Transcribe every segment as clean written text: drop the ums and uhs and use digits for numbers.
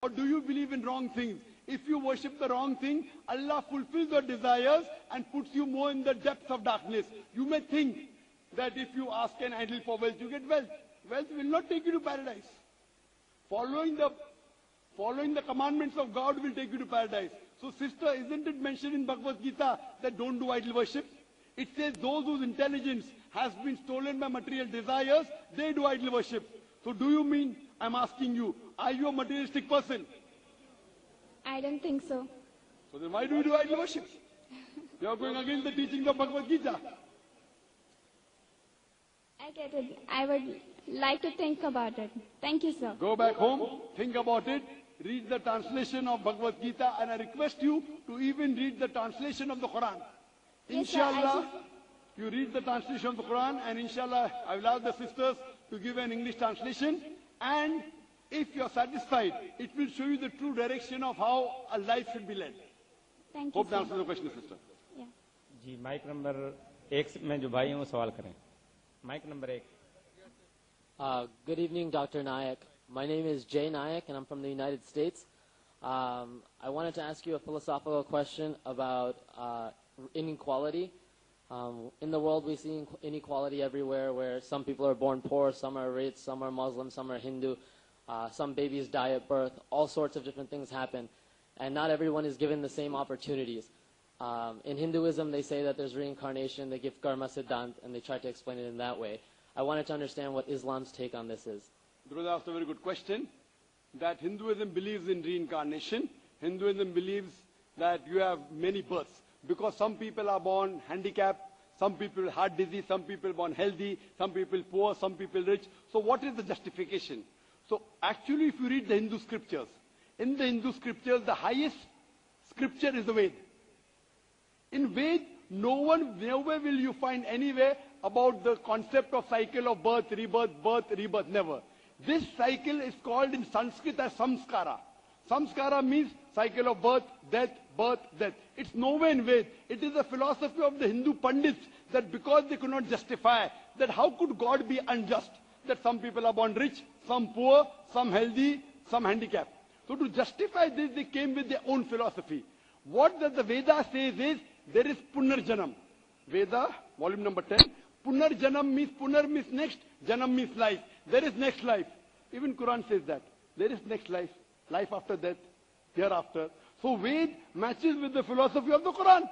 or do you believe in wrong things? If you worship the wrong thing, Allah fulfills your desires and puts you more in the depths of darkness. You may think that if you ask an idol for wealth, you get wealth. Wealth will not take you to paradise. Following the commandments of God will take you to paradise. So sister, isn't it mentioned in Bhagavad Gita that don't do idol worship? It says those whose intelligence has been stolen by material desires, they do idol worship. So do you mean, I'm asking you, are you a materialistic person? I don't think so. So then why do you do idol worship? You are going against the teachings of Bhagavad Gita. I get it. I would like to think about it. Thank you, sir. Go back home, think about it, read the translation of Bhagavad Gita, and I request you to even read the translation of the Quran. Yes, sir, Inshallah, you read the translation of the Quran, and inshallah, I will ask the sisters to give an English translation. And if you are satisfied, it will show you the true direction of how a life should be led. Thank you, Hope that sir. answers the question, sister. Yeah. जी mike number 1 में जो भाई हैं वो सवाल करें. Mike number 1. Good evening, Dr. Nayak. My name is Jay Nayak, and I'm from the United States. I wanted to ask you a philosophical question about inequality. In the world, we see inequality everywhere, where some people are born poor, some are rich, some are Muslim, some are Hindu. Some babies die at birth. All sorts of different things happen. And not everyone is given the same opportunities. In Hinduism, they say that there's reincarnation. They give karma siddhant, and they try to explain it in that way. I wanted to understand what Islam's take on this is. The brother asked a very good question. That Hinduism believes in reincarnation. Hinduism believes that you have many births. Because some people are born handicapped, some people heart disease, some people born healthy, some people poor, some people rich. So what is the justification? So actually, if you read the Hindu scriptures, in the Hindu scriptures, the highest scripture is the Ved. In Ved, nowhere will you find anywhere about the concept of cycle of birth, rebirth, never. This cycle is called in Sanskrit as samskara. Samskara means cycle of birth, death. It's nowhere in Ved. It is the philosophy of the Hindu Pandits that because they could not justify that how could God be unjust? That some people are born rich, some poor, some healthy, some handicapped. So to justify this, they came with their own philosophy. What does the Veda says is, there is Punarjanam. Veda, volume number 10. Punarjanam means, Punar means next, Janam means life. There is next life. Even Quran says that. There is next life. Life after death, hereafter. So Ved matches with the philosophy of the Quran.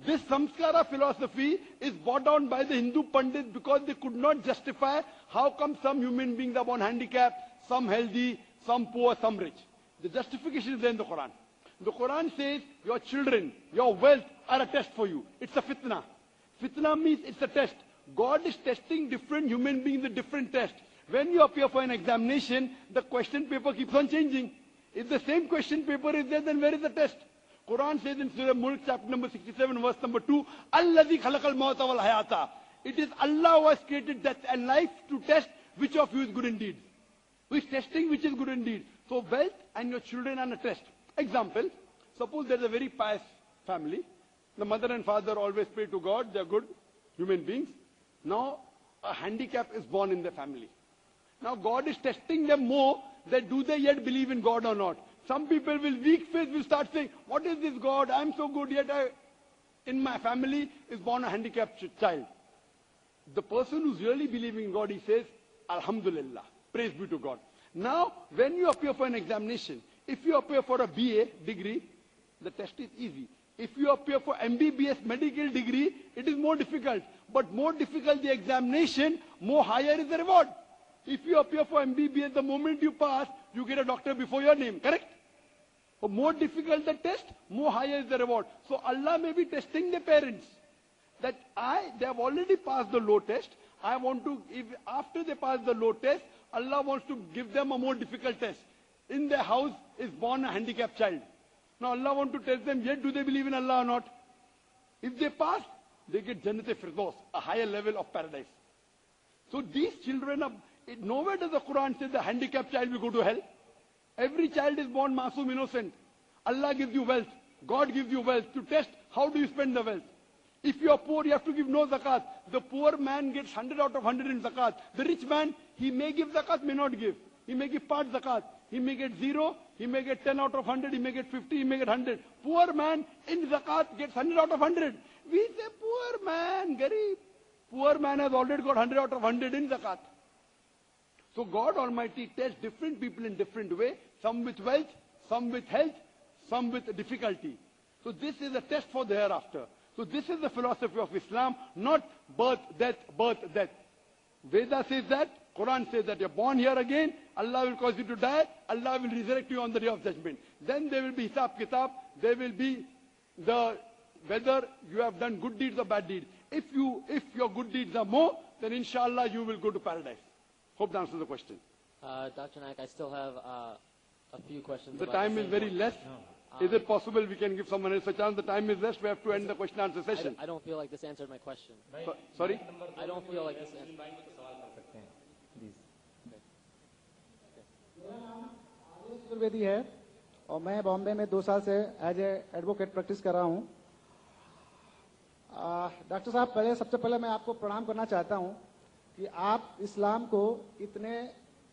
This samskara philosophy is brought down by the Hindu Pandits because they could not justify how come some human beings are born handicapped, some healthy, some poor, some rich. The justification is there in the Quran. The Quran says your children, your wealth are a test for you. It's a fitna. Fitna means it's a test. God is testing different human beings with different tests. When you appear for an examination, the question paper keeps on changing. If the same question paper is there, then where is the test? Quran says in Surah Mulk, chapter number 67, verse number 2, Alladhi khalaqal mawta wal hayata. It is Allah who has created death and life to test which of you is good indeed. Who is testing which is good indeed. So wealth and your children are a test. Example, suppose there is a very pious family. The mother and father always pray to God. They are good human beings. Now a handicap is born in the family. Now God is testing them more that do they yet believe in God or not. Some people with weak faith will start saying, what is this God? I am so good, yet in my family is born a handicapped child. The person who's really believing in God, he says, Alhamdulillah, praise be to God. Now, when you appear for an examination, if you appear for a BA degree, the test is easy. If you appear for MBBS medical degree, it is more difficult. But more difficult the examination, more higher is the reward. If you appear for MBBS, the moment you pass, you get a doctor before your name, correct? So more difficult the test, more higher is the reward. So Allah may be testing the parents. That they have already passed the low test. I want to, after they pass the low test, Allah wants to give them a more difficult test. In their house is born a handicapped child. Now Allah wants to test them, yet do they believe in Allah or not? If they pass, they get Jannat-e-Firdaus, a higher level of paradise. So these children are, nowhere does the Quran say the handicapped child will go to hell. Every child is born masoom, innocent. Allah gives you wealth. God gives you wealth to test how do you spend the wealth. If you are poor, you have to give no zakat. The poor man gets 100 out of 100 in zakat. The rich man, he may give zakat, may not give. He may give part zakat. He may get 0, He may get 10 out of 100, he may get 50, he may get 100. Poor man in zakat gets 100 out of 100. We say, poor man, Garib. Poor man has already got 100 out of 100 in zakat. So God Almighty tests different people in different way, some with wealth, some with health, some with difficulty. So this is a test for the hereafter. So this is the philosophy of Islam, not birth, death, birth, death. Veda says that, Quran says that you're born here again, Allah will cause you to die, Allah will resurrect you on the day of judgment. Then there will be hisab kitab, there will be whether you have done good deeds or bad deeds. If your good deeds are more, then inshallah you will go to paradise. Hope that answers the question. Dr. Naik, I still have a few questions. The about time the is same very point. less. Is it possible we can give someone else a chance? The time is less. We have to end the question and answer session. I don't feel like this answered my question. Sorry? I don't feel like this answered. Please Chaturvedi है और मैं बॉम्बे में 2 साल से as a advocate practice कर रहा हूँ। Doctor साहब, सबसे पहले मैं आपको प्रणाम करना चाहता हूँ कि आप इस्लाम को इतने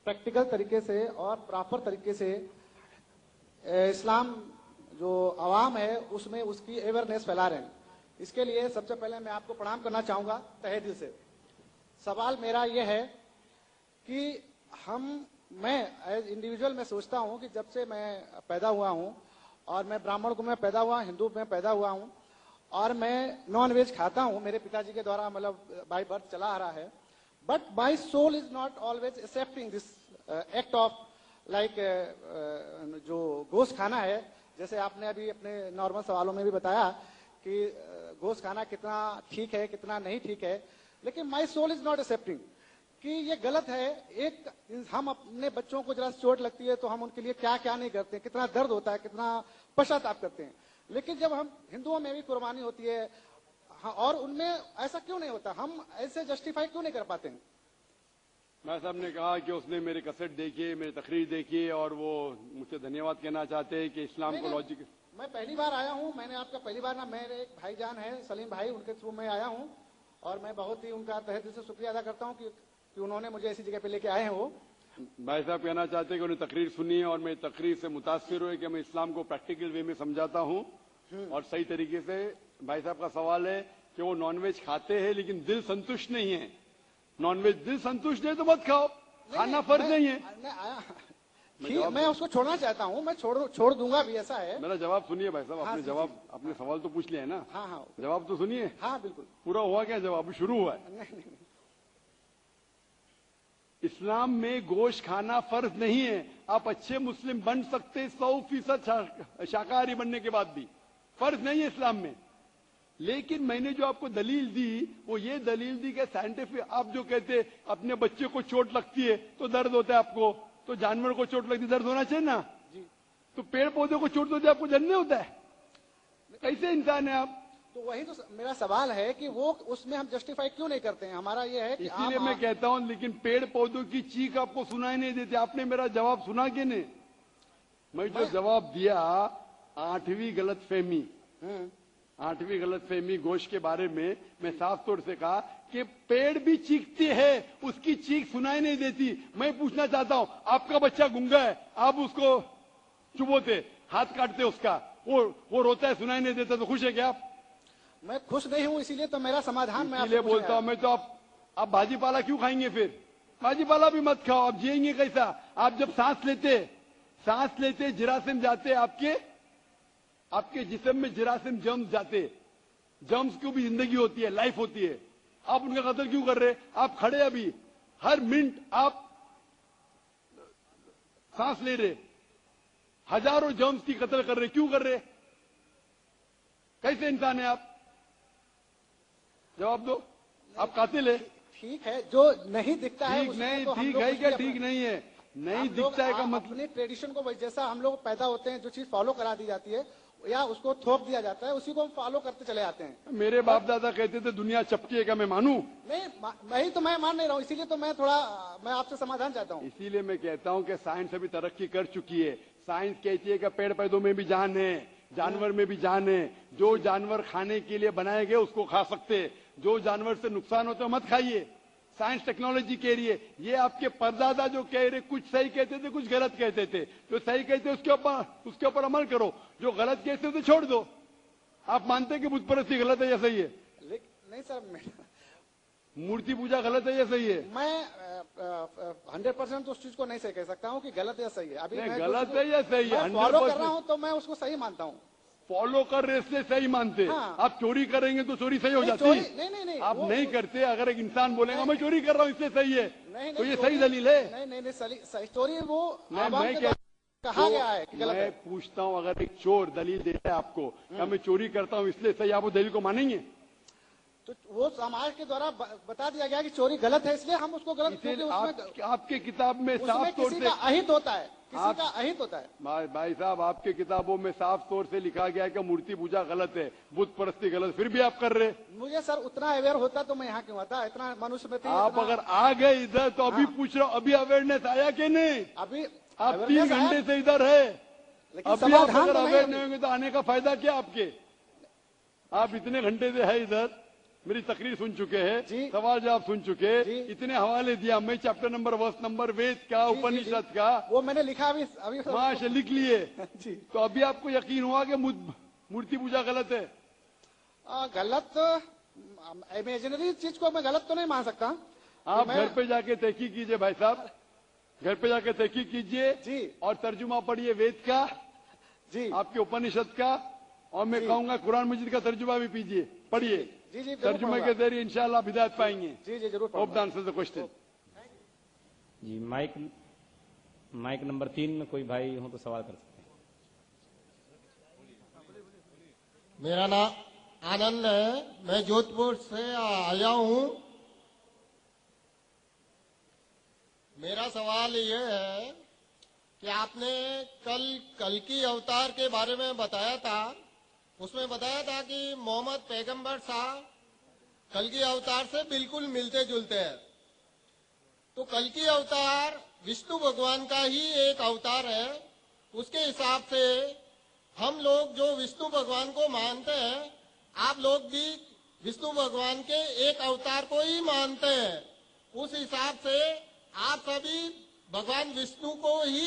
प्रैक्टिकल तरीके से और प्रॉपर तरीके से इस्लाम जो आवाम है उसमें उसकी अवेयरनेस फैला रहे हैं। इसके लिए सबसे पहले मैं आपको प्रणाम करना चाहूँगा तहे दिल से। सवाल मेरा ये है कि मैं एज इंडिविजुअल मैं सोचता हूँ कि जब से मैं पैदा हुआ हूँ और मैं ब्राह्मण को मैं पैदा हुआ, हिंदू में पैदा हुआ हूँ और मैं नॉन वेज खाता हूँ, मेरे पिताजी के द्वारा मतलब बाय बर्थ चला आ रहा है, but my soul is not always accepting this act of like जो गोश्त खाना है। जैसे आपने अभी अपने नॉर्मल सवालों में भी बताया कि गोश्त खाना कितना ठीक है कितना नहीं ठीक है, लेकिन my soul is not accepting कि ये गलत है। एक हम अपने बच्चों को जरा चोट लगती है तो हम उनके लिए क्या क्या नहीं करते, कितना दर्द होता है, कितना पश्चाताप करते हैं, लेकिन जब हम हिंदुओं में भी कुर्बानी होती है और उनमें ऐसा क्यों नहीं होता, हम ऐसे जस्टिफाई क्यों नहीं कर पाते हैं? मैं साहब ने कहा कि उसने मेरे कैसेट देखी, मेरी तकरीर देखी और वो मुझसे धन्यवाद कहना चाहते हैं कि इस्लाम को लॉजिक। मैं पहली बार आया हूँ, मैंने आपका पहली बार ना, मेरे एक भाईजान है सलीम भाई, उनके थ्रू मैं आया हूँ और मैं बहुत ही उनका तहे दिल से शुक्रिया अदा करता हूँ कि उन्होंने मुझे ऐसी जगह पे लेके आए हैं। वो भाई साहब कहना चाहते हैं कि उन्हें तकरीर सुनी और मेरी तकरीर से मुतासिर हुए कि मैं इस्लाम को प्रैक्टिकल वे में समझाता हूँ और सही तरीके से। भाई साहब का सवाल है कि वो नॉनवेज खाते हैं लेकिन दिल संतुष्ट नहीं है। नॉनवेज दिल संतुष्ट है तो मत खाओ, खाना फर्ज नहीं है। मैं उसको छोड़ना चाहता हूँ, मैं छोड़ दूंगा भी, ऐसा है। मेरा जवाब सुनिए भाई साहब, आपने जवाब अपने सवाल तो पूछ लिया है ना? हाँ, जवाब तो सुनिए। हाँ बिल्कुल। पूरा हुआ क्या जवाब? अभी शुरू हुआ है। नहीं। इस्लाम में गोश्त खाना फर्ज नहीं है। आप अच्छे मुस्लिम बन सकते 100% शाकाहारी बनने के बाद भी, फर्ज नहीं है इस्लाम में। लेकिन मैंने जो आपको दलील दी वो ये दलील दी कि साइंटिफिक, आप जो कहते अपने बच्चे को चोट लगती है तो दर्द होता है आपको, तो जानवर को चोट लगती दर्द होना चाहिए ना? तो पेड़ पौधे को चोट होती है आपको दर्द नहीं होता है? कैसे इंसान है आप? तो वही तो मेरा सवाल है कि वो उसमें हम जस्टिफाई क्यों नहीं करते हैं। हमारा ये है कि इसीलिए मैं कहता हूं, लेकिन पेड़ पौधों की चीख आपको सुनाई नहीं देती। आपने मेरा जवाब सुना कि नहीं? मैं जो जवाब दिया 8वीं गलतफहमी, 8वीं गलतफहमी गोश्त के बारे में मैं साफ तौर से कहा कि पेड़ भी चीखते हैं, उसकी चीख सुनाई नहीं देती। मैं पूछना चाहता हूं, आपका बच्चा गूंगा है, आप उसको चुबोते, हाथ काटते उसका, वो रोता है, सुनाई नहीं देता, तो खुश है क्या आप? मैं खुश नहीं हूं, इसीलिए तो मेरा समाधान मैं इसलिए बोलता हूं मैं तो आप भाजी पाला क्यों खाएंगे? फिर भाजी पाला भी मत खाओ। आप जिएंगे कैसा? आप जब सांस लेते जिरासिम जाते, आपके जिस्म में जिरासिम जर्म्स जाते, जर्म्स की भी जिंदगी होती है, लाइफ होती है। आप उनका कत्ल क्यों कर रहे? आप खड़े अभी हर मिनट आप सांस ले रहे, हजारों जर्म्स की कत्ल कर रहे, क्यों कर रहे? कैसे इंसान है आप? जवाब दो। आप कातिल है। ठीक है, जो नहीं दिखता है ठीक नहीं, तो ठीक है क्या ठीक नहीं है? नहीं दिखता है का मतलब अपने ट्रेडिशन को जैसा हम लोग पैदा होते हैं, जो चीज फॉलो करा दी जाती है या उसको थोप दिया जाता है, उसी को हम फॉलो करते चले जाते हैं। मेरे बाप दादा कहते थे दुनिया चपटी है, क्या मैं मानूं? नहीं तो मैं मान नहीं रहा हूँ, इसीलिए तो मैं आपसे समाधान चाहता हूँ। इसीलिए मैं कहता हूँ कि साइंस अभी तरक्की कर चुकी है। साइंस कहती है कि पेड़ पौधों में भी जान है, जानवर में भी जान है। जो जानवर खाने के लिए बनाए गए उसको खा सकते, जो जानवर से नुकसान होता है मत खाइए। साइंस टेक्नोलॉजी कह रही है। ये आपके परदादा जो कह रहे, कुछ सही कहते थे, कुछ गलत कहते थे। जो सही कहते उसके ऊपर अमल करो, जो गलत कहते तो छोड़ दो। आप मानते हैं कि बुत परस्ती गलत है या सही है? नहीं सर, मूर्ति पूजा गलत है या सही है? मैं 100% उस चीज को नहीं सही कह सकता हूँ कि गलत या सही है। अभी नहीं, मैं गलत है या सही है? फॉलो कर 100% रहा हूँ तो मैं उसको सही मानता हूँ। फॉलो कर रहे इसलिए सही मानते। हाँ। आप चोरी करेंगे तो चोरी सही हो नहीं, जाती चोरी- है। नहीं, आप वो- नहीं करते। अगर एक इंसान बोलेगा मैं चोरी कर रहा हूँ इसलिए सही है, नहीं, तो ये चोरी- सही दलील है। नहीं, सही चोरी वो मैं आवाम के कह- द्वारा कहा गया है कि गलत मैं है। पूछता हूँ, अगर एक चोर दलील देता है आपको क्या मैं चोरी करता हूँ इसलिए सही, आप वो दलील को मानेंगे? तो वो समाज के द्वारा बता दिया गया कि चोरी गलत है, इसलिए हम उसको गलत, क्योंकि आपके किताब में साफ उसमें तौर किसी से का अहित होता है, किसी का अहित होता है। भाई साहब, आपके किताबों में साफ तौर से लिखा गया है कि मूर्ति पूजा गलत है, बुत परस्ती गलत, फिर भी आप कर रहे। मुझे सर उतना अवेयर होता तो मैं यहाँ क्यों आता? इतना मनुष्य में थी, आप इतना- अगर आ गए इधर तो अभी पूछ रहा हूँ, अभी अवेयरनेस आया कि नहीं? अभी आप 3 awareness आया, घंटे से इधर है, लेकिन अभी आप समाधान अगर तो नहीं अवेयर है। नहीं होंगे तो आने का फायदा क्या आपके? आप इतने घंटे से है इधर, मेरी तकरीर सुन चुके जी। हैं, सवाल जवाब सुन चुके, जी। इतने हवाले दिया, मैं चैप्टर नंबर वर्स नंबर वेद का, जी, जी, उपनिषद जी। का वो मैंने लिखा अभी माश लिख लिए। जी। तो अभी आपको यकीन हुआ कि मूर्ति पूजा गलत है? गलत इमेजिनरी चीज को मैं गलत तो नहीं मान सकता। आप मैं- घर पे जाके तहकीक कीजिए भाई साहब, घर पे जाके तहकीक कीजिए जी। और तर्जुमा पढ़िए वेद का, जी आपके उपनिषद का, और मैं कहूंगा कुरान मजीद का तर्जुमा भी पीजिए, पढ़िए। जी जरूर तर्जुमे के पढ़ूंगा। जरिए इंशाल्लाह हिदायत पाएंगे। जी जरूर होप द पढ़ूंगा। Answer the question. जी, माइक नंबर 3 में कोई भाई हो तो सवाल कर सकते हैं। मेरा नाम आनंद है, मैं जोधपुर से आया हूँ। मेरा सवाल ये है कि आपने कल की अवतार के बारे में बताया था, उसमें बताया था कि मोहम्मद पैगंबर साहब कल की अवतार से बिल्कुल मिलते जुलते हैं। तो कल की अवतार विष्णु भगवान का ही एक अवतार है। उसके हिसाब से हम लोग जो विष्णु भगवान को मानते हैं, आप लोग भी विष्णु भगवान के एक अवतार को ही मानते हैं। उस हिसाब से आप सभी भगवान विष्णु को ही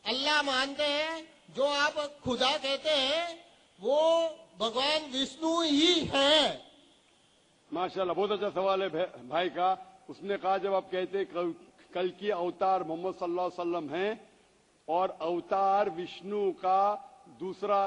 अल्लाह मानते हैं। जो आप खुदा कहते हैं वो भगवान विष्णु ही है। माशाल्लाह, बहुत अच्छा सवाल है भाई का। उसने कहा जब आप कहते कल की अवतार मोहम्मद सल्लल्लाहु अलैहि वसल्लम हैं और अवतार विष्णु का दूसरा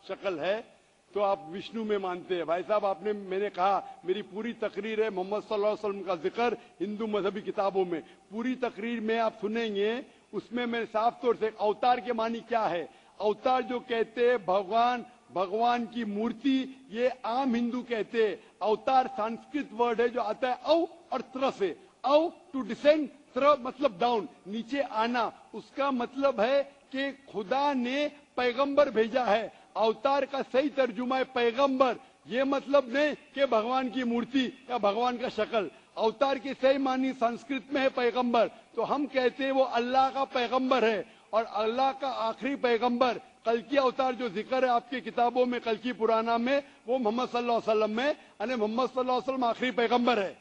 शक्ल है, तो आप विष्णु में मानते हैं। भाई साहब, मैंने कहा मेरी पूरी तकरीर है मोहम्मद सल्लल्लाहु अलैहि वसल्लम का जिक्र हिंदू मजहबी किताबों में, पूरी तकरीर में आप सुनेंगे। उसमें मैं साफ तौर से अवतार के मानी क्या है, अवतार जो कहते हैं भगवान की मूर्ति, ये आम हिंदू कहते हैं। अवतार संस्कृत वर्ड है जो आता है अव और त्र से। अव टू डिसेंड, त्र मतलब डाउन, नीचे आना। उसका मतलब है कि खुदा ने पैगंबर भेजा है। अवतार का सही तर्जुमा है पैगंबर। ये मतलब नहीं कि भगवान की मूर्ति या भगवान का शक्ल। अवतार की सही मानी संस्कृत में है पैगंबर। तो हम कहते हैं वो अल्लाह का पैगंबर है, और अल्लाह का आखिरी पैगंबर कल की अवतार जो जिक्र है आपकी किताबों में, कल की पुराना में, वो मोहम्मद सल्लल्लाहु अलैहि वसल्लम में, यानी मोहम्मद सल्लल्लाहु अलैहि वसल्लम आखिरी पैगंबर है।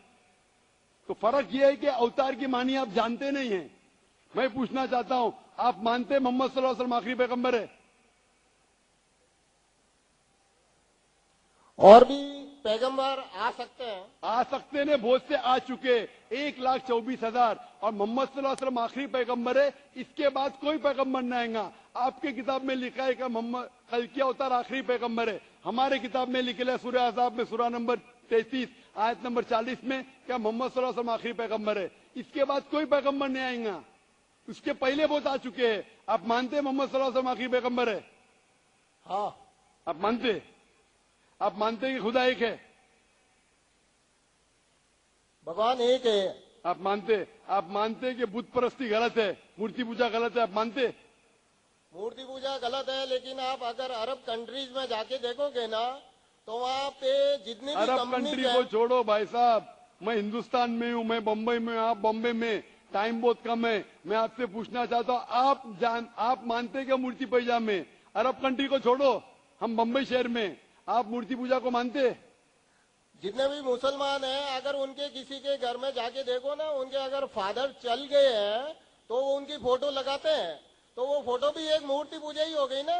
तो फर्क यह है कि अवतार की मानी आप जानते नहीं हैं। मैं पूछना चाहता हूं, आप मानते हैं मोहम्मद सल्लल्लाहु अलैहि वसल्लम आखिरी पैगंबर है? और भी पैगंबर आ सकते हैं? आ सकते ने बहुत से आ चुके, 1,24,000, और मोहम्मद सल्लल्लाहु अलैहि वसल्लम आखिरी पैगंबर है। इसके बाद कोई पैगंबर न आएगा। आपके किताब में लिखा है कि मोहम्मद कल की अवतार आखिरी पैगंबर है। हमारे किताब में लिखा है सूरह अहज़ाब में सूरह नंबर 33 आयत नंबर 40 में क्या मोहम्मद सल्लल्लाहु अलैहि वसल्लम आखिरी पैगंबर है। इसके बाद कोई पैगंबर नहीं आएगा। उसके पहले बहुत आ चुके हैं। आप मानते हैं मोहम्मद सल्लल्लाहु अलैहि वसल्लम आखिरी पैगंबर है? हाँ। आप मानते हैं कि खुदा एक है? भगवान एक है। आप मानते हैं कि बुत परस्ती गलत है, मूर्ति पूजा गलत है? आप मानते? मूर्ति पूजा गलत है, लेकिन आप अगर अरब कंट्रीज में जाके देखोगे ना, तो वहाँ पे जितनी भी अरब कंपनीज कंट्री को छोड़ो भाई साहब, मैं हिंदुस्तान में हूँ, मैं बम्बई में हूँ, आप बॉम्बे में, टाइम बहुत कम है। मैं आपसे पूछना चाहता हूँ, आप मानते क्या मूर्ति पूजा में? अरब कंट्री को छोड़ो, हम बम्बई शहर में, आप मूर्ति पूजा को मानते? जितने भी मुसलमान हैं, अगर उनके किसी के घर में जाके देखो ना, उनके अगर फादर चल गए हैं तो वो उनकी फोटो लगाते हैं, तो वो फोटो भी एक मूर्ति पूजा ही हो गई ना।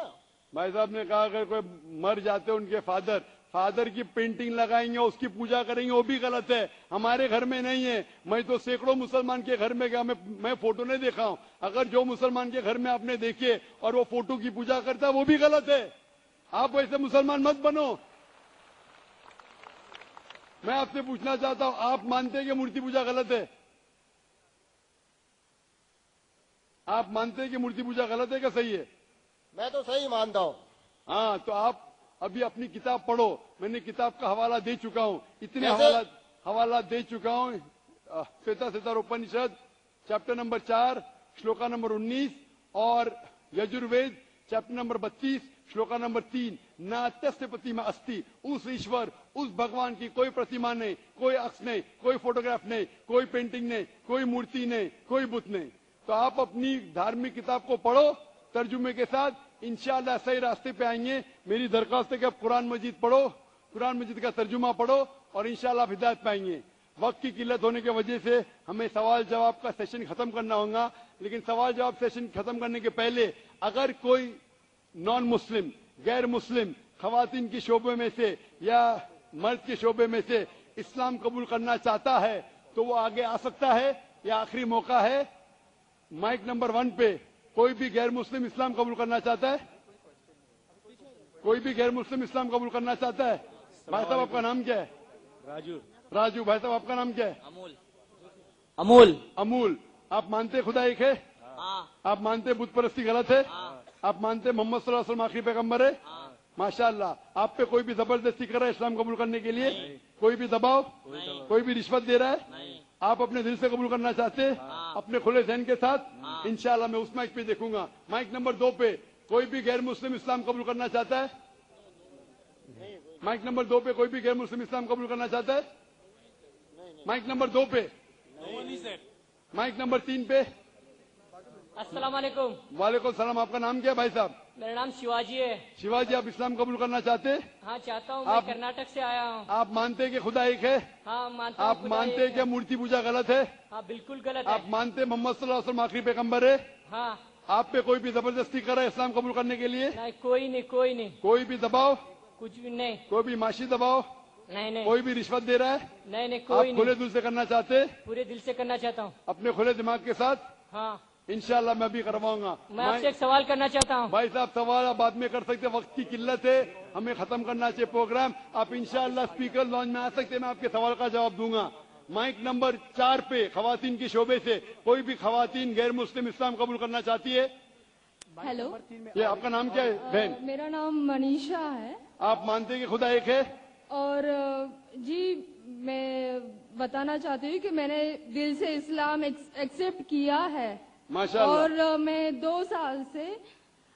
भाई साहब ने कहा अगर कोई मर जाते उनके फादर की पेंटिंग लगाएंगे, उसकी पूजा करेंगे, वो भी गलत है। हमारे घर में नहीं है। मैं तो सैकड़ों मुसलमान के घर में गया, मैं फोटो नहीं देखा हूं। अगर जो मुसलमान के घर में आपने देखे और वो फोटो की पूजा करता है, वो भी गलत है। आप वैसे मुसलमान मत बनो। मैं आपसे पूछना चाहता हूं, आप मानते हैं कि मूर्ति पूजा गलत है? आप मानते हैं कि मूर्ति पूजा गलत है क्या सही है? मैं तो सही मानता हूँ। हाँ, तो आप अभी अपनी किताब पढ़ो। मैंने किताब का हवाला दे चुका हूँ, इतने कैसे? हवाला दे चुका हूँ। श्वेता उपनिषद चैप्टर नंबर 4 श्लोका नंबर 19 और Yajurveda chapter number 32 shloka number 3। नात्यस्य प्रतिमा अस्ति, उस ईश्वर, उस भगवान की कोई प्रतिमा नहीं, कोई अक्ष नहीं, कोई फोटोग्राफ नहीं, कोई पेंटिंग नहीं, कोई मूर्ति नहीं, कोई बुत नहीं। तो आप अपनी धार्मिक किताब को पढ़ो तर्जुमे के साथ, इंशाअल्लाह सही रास्ते पे आएंगे। मेरी दरख्वास्त है कि आप कुरान मजीद पढ़ो, कुरान मजीद का तर्जुमा पढ़ो और इंशाअल्लाह आप हिदायत पाएंगे। वक्त की किल्लत होने की वजह से हमें सवाल जवाब का सेशन खत्म करना होगा, लेकिन सवाल जवाब सेशन खत्म करने के पहले अगर कोई नॉन मुस्लिम, गैर मुस्लिम खवातीन के शोबे में से या मर्द के शोबे में से इस्लाम कबूल करना चाहता है तो वो आगे आ सकता है। यह आखिरी मौका है। माइक नंबर 1 पे कोई भी गैर मुस्लिम इस्लाम कबूल करना चाहता है? कोई भी गैर मुस्लिम इस्लाम कबूल करना चाहता है? भाई साहब आपका नाम क्या है? राजू। भाई साहब आपका नाम क्या है? अमूल। आप मानते खुदा एक है? आप मानते बुत परस्ती गलत है? आप मानते मोहम्मद सल्लल्लाहु अलैहि वसल्लम आखिरी पैगंबर है? माशाअल्लाह। आप पे कोई भी जबरदस्ती कर रहा है इस्लाम कबूल करने के लिए? कोई भी दबाव, कोई भी रिश्वत दे रहा है? आप अपने दिल से कबूल करना चाहते हैं? अपने खुले जहन के साथ? इंशाअल्लाह मैं उस माइक पे देखूंगा। माइक नंबर 2 पे कोई भी गैर मुस्लिम इस्लाम कबूल करना चाहता है? माइक नंबर 2 पे कोई भी गैर मुस्लिम इस्लाम कबूल करना चाहता है? माइक नंबर 2 पे। माइक नंबर 3 पे। अस्सलाम वालेकुम। वालेकुम सलाम। आपका नाम क्या है भाई साहब? मेरा नाम शिवाजी है। शिवाजी, आप इस्लाम कबूल करना चाहते हैं? हाँ चाहता हूँ। मैं कर्नाटक से आया हूँ। आप मानते हैं कि खुदा एक है? हाँ मानता हूँ। आप मानते हैं कि मूर्ति पूजा गलत है? हाँ बिल्कुल गलत आप है। मानते हैं मोहम्मद सल्लल्लाहु अलैहि वसल्लम आखिरी पैगंबर है? हाँ। आप पे कोई भी जबरदस्ती कर रहा है इस्लाम कबूल करने के लिए? नहीं, कोई नहीं। कोई भी दबाव, कुछ भी नहीं। कोई भी माशी दबाव, नहीं। कोई भी रिश्वत दे रहा है? नहीं, आप कोई खुले नहीं। दिल से करना चाहते हैं? पूरे दिल से करना चाहता हूँ। अपने खुले दिमाग के साथ? हाँ। इंशाल्लाह मैं भी करवाऊंगा। मैं आपसे एक सवाल करना चाहता हूँ। भाई साहब सवाल आप बाद में कर सकते हैं, वक्त की किल्लत है, हमें खत्म करना चाहिए प्रोग्राम। आप इंशाल्लाह स्पीकर लॉन्च में आ सकते हैं, मैं आपके सवाल का जवाब दूंगा। माइक नंबर 4 पे खवातीन के शोबे से कोई भी खवातीन गैर मुस्लिम इस्लाम कबूल करना चाहती है? हेलो, ये आपका नाम क्या है बहन? मेरा नाम मनीषा है। आप मानते हैं कि खुदा एक है? और जी मैं बताना चाहती हूँ कि मैंने दिल से इस्लाम एक्सेप्ट किया है। माशाअल्लाह। और मैं 2 साल से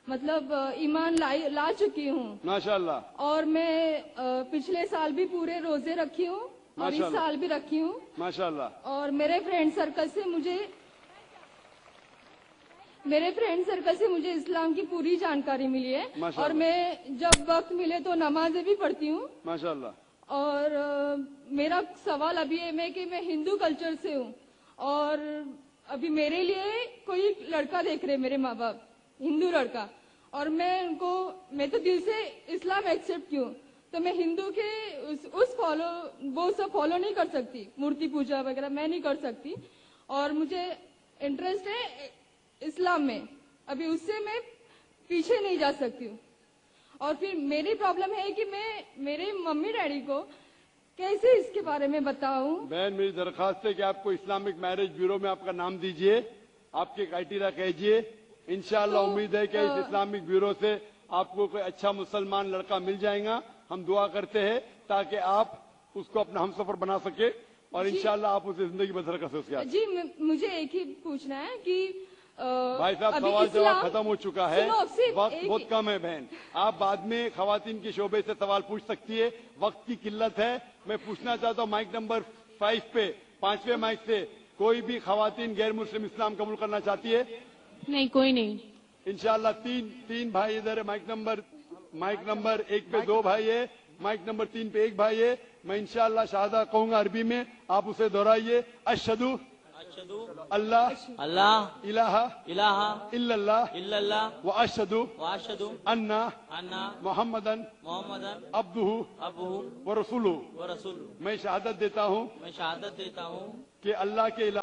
मतलब ईमान ला चुकी हूँ। माशाअल्लाह। और मैं पिछले साल भी पूरे रोजे रखी हूँ और इस माशाअल्लाह। साल भी रखी हूँ। माशाअल्लाह। और मेरे फ्रेंड सर्कल से मुझे इस्लाम की पूरी जानकारी मिली है। माशाअल्लाह। और मैं जब वक्त मिले तो नमाजें भी पढ़ती हूँ। माशाअल्लाह। और मेरा सवाल अभी है कि मैं हिंदू कल्चर से हूँ और अभी मेरे लिए कोई लड़का देख रहे, मेरे माँ बाप हिंदू लड़का, और मैं तो दिल से इस्लाम एक्सेप्ट की हूँ, तो मैं हिंदू के वो सब फॉलो नहीं कर सकती, मूर्ति पूजा वगैरह मैं नहीं कर सकती। और मुझे इंटरेस्ट है इस्लाम में, अभी उससे मैं पीछे नहीं जा सकती हूँ। और फिर मेरी प्रॉब्लम है कि मैं मेरे मम्मी डैडी को कैसे इसके बारे में बताऊं। बहन मेरी दरखास्त है कि आपको इस्लामिक मैरिज ब्यूरो में आपका नाम दीजिए, आपके क्राइटेरिया कहिए। इंशाअल्लाह उम्मीद है कि इस इस्लामिक ब्यूरो से आपको कोई अच्छा मुसलमान लड़का मिल जाएगा। हम दुआ करते हैं ताकि आप उसको अपना हमसफर बना सके और इंशाअल्लाह आप उसे जिंदगी बसर कर सके। जी मुझे एक ही पूछना है कि भाई साहब सवाल जवाब खत्म हो चुका है, वक्त बहुत कम है बहन। आप बाद में खवातीन के शोबे से सवाल पूछ सकती है, वक्त की किल्लत है। मैं पूछना चाहता हूँ माइक नंबर 5 पे, 5वें माइक से कोई भी खवातीन गैर मुस्लिम इस्लाम कबूल करना चाहती है? नहीं, कोई नहीं। इंशाअल्लाह तीन भाई इधर है। माइक नंबर 1 पे 2 भाई है, माइक नंबर 3 पे 1 भाई है, मैं इंशाअल्लाह शहादा कहूंगा अरबी में, आप उसे दोहराइए। अशहदु अल्लाह अल्लाह इलाहा इलाहा इल्लल्लाह इल्लल्लाह व अशहदु वाशदु अन्ना अन्ना मोहम्मदन मोहम्मदन अब्दुहु अबूहु व रसूलुहु। व रसूल। मैं शहादत देता हूँ मैं शहादत देता हूँ कि अल्लाह के अलावा